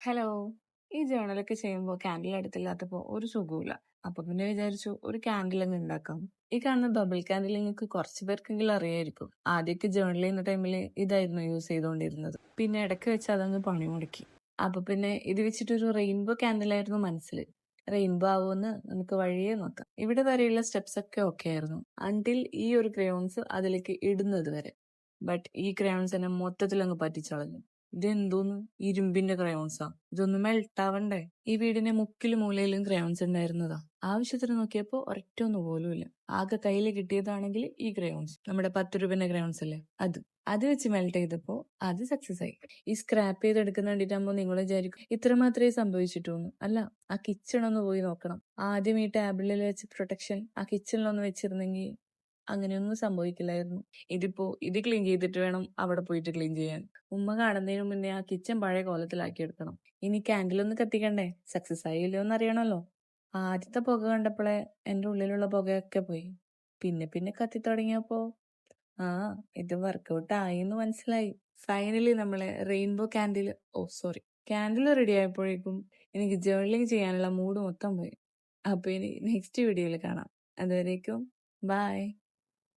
Hello. ഈ ജേണലൊക്കെ ചെയ്യുമ്പോൾ candle അടുത്തില്ലാത്തപ്പോൾ ഒരു സുഖമില്ല. അപ്പൊ പിന്നെ വിചാരിച്ചു ഒരു ക്യാൻഡിൽ അങ്ങ് ഉണ്ടാക്കാം. ഈ കാണുന്ന ബബിൾ ക്യാൻഡിൽ നിങ്ങൾക്ക് കുറച്ച് പേർക്കെങ്കിലും അറിയായിരിക്കും. ആദ്യമൊക്കെ ജേണൽ ചെയ്യുന്ന ടൈമിൽ ഇതായിരുന്നു യൂസ് ചെയ്തുകൊണ്ടിരുന്നത്. പിന്നെ ഇടയ്ക്ക് വെച്ച് അതങ്ങ് പണി മുടക്കി. അപ്പൊ പിന്നെ ഇത് വെച്ചിട്ടൊരു റെയിൻബോ ക്യാൻഡിലായിരുന്നു മനസ്സിൽ. റെയിൻബോ ആവുമെന്ന് നമുക്ക് വഴിയേ നോക്കാം. ഇവിടെ വരെയുള്ള സ്റ്റെപ്സ് ഒക്കെ ഓക്കെ ആയിരുന്നു, അൺടിൽ ഈ ഒരു ക്രയോൺസ് അതിലേക്ക് ഇടുന്നത് വരെ. ബട്ട് ഈ ക്രയോൺസ് എന്നെ മൊത്തത്തിൽ അങ്ങ് പറ്റിച്ചളഞ്ഞു. ഇതെന്തോന്ന്, ഇരുമ്പിന്റെ ക്രയോൺസാ? ഇതൊന്നും മെൽട്ട് ആവണ്ടേ? ഈ വീടിന്റെ മുക്കിലും മൂലയിലും ക്രയോൺസ് ഉണ്ടായിരുന്നതാ. ആവശ്യത്തിന് നോക്കിയപ്പോ ഒരൊറ്റൊന്നു പോലും ഇല്ല. ആകെ കയ്യിൽ കിട്ടിയതാണെങ്കിൽ ഈ ക്രയോൺസ്, നമ്മുടെ 10 രൂപന്റെ ക്രയോൺസ് അല്ലേ, അത് വെച്ച് മെൽറ്റ് ചെയ്തപ്പോ അത് സക്സസ് ആയി. ഈ സ്ക്രാപ്പ് ചെയ്തെടുക്കുന്ന കണ്ടിട്ടാകുമ്പോ നിങ്ങൾ വിചാരിക്കും ഇത്ര മാത്രമേ സംഭവിച്ചിട്ടുള്ളൂ. അല്ല, ആ കിച്ചൺ ഒന്ന് പോയി നോക്കണം. ആദ്യം ഈ ടാബിളിൽ വെച്ച് പ്രൊട്ടക്ഷൻ ആ കിച്ചണിലൊന്ന് വെച്ചിരുന്നെങ്കിൽ അങ്ങനെയൊന്നും സംഭവിക്കില്ലായിരുന്നു. ഇതിപ്പോ ഇത് ക്ലീൻ ചെയ്തിട്ട് വേണം അവിടെ പോയിട്ട് ക്ലീൻ ചെയ്യാൻ. ഉമ്മ കാണുന്നതിന് മുന്നേ ആ കിച്ചൺ പഴയ കോലത്തിലാക്കി എടുക്കണം. ഇനി ക്യാൻഡിലൊന്ന് കത്തിക്കണ്ടേ, സക്സസ് ആയില്ലോ എന്ന് അറിയണല്ലോ. ആദ്യത്തെ പുക കണ്ടപ്പോഴേ എന്റെ ഉള്ളിലുള്ള പുകയൊക്കെ പോയി. പിന്നെ പിന്നെ കത്തി തുടങ്ങിയപ്പോ ആ ഇത് വർക്കൗട്ട് ആയി എന്ന് മനസ്സിലായി. ഫൈനലി നമ്മളെ റെയിൻബോ ക്യാൻഡിൽ റെഡി ആയപ്പോഴേക്കും എനിക്ക് ജേർണലിംഗ് ചെയ്യാനുള്ള മൂഡ് മൊത്തം പോയി. അപ്പൊ ഇനി നെക്സ്റ്റ് വീഡിയോയിൽ കാണാം. അതുവരേക്കും ബൈ.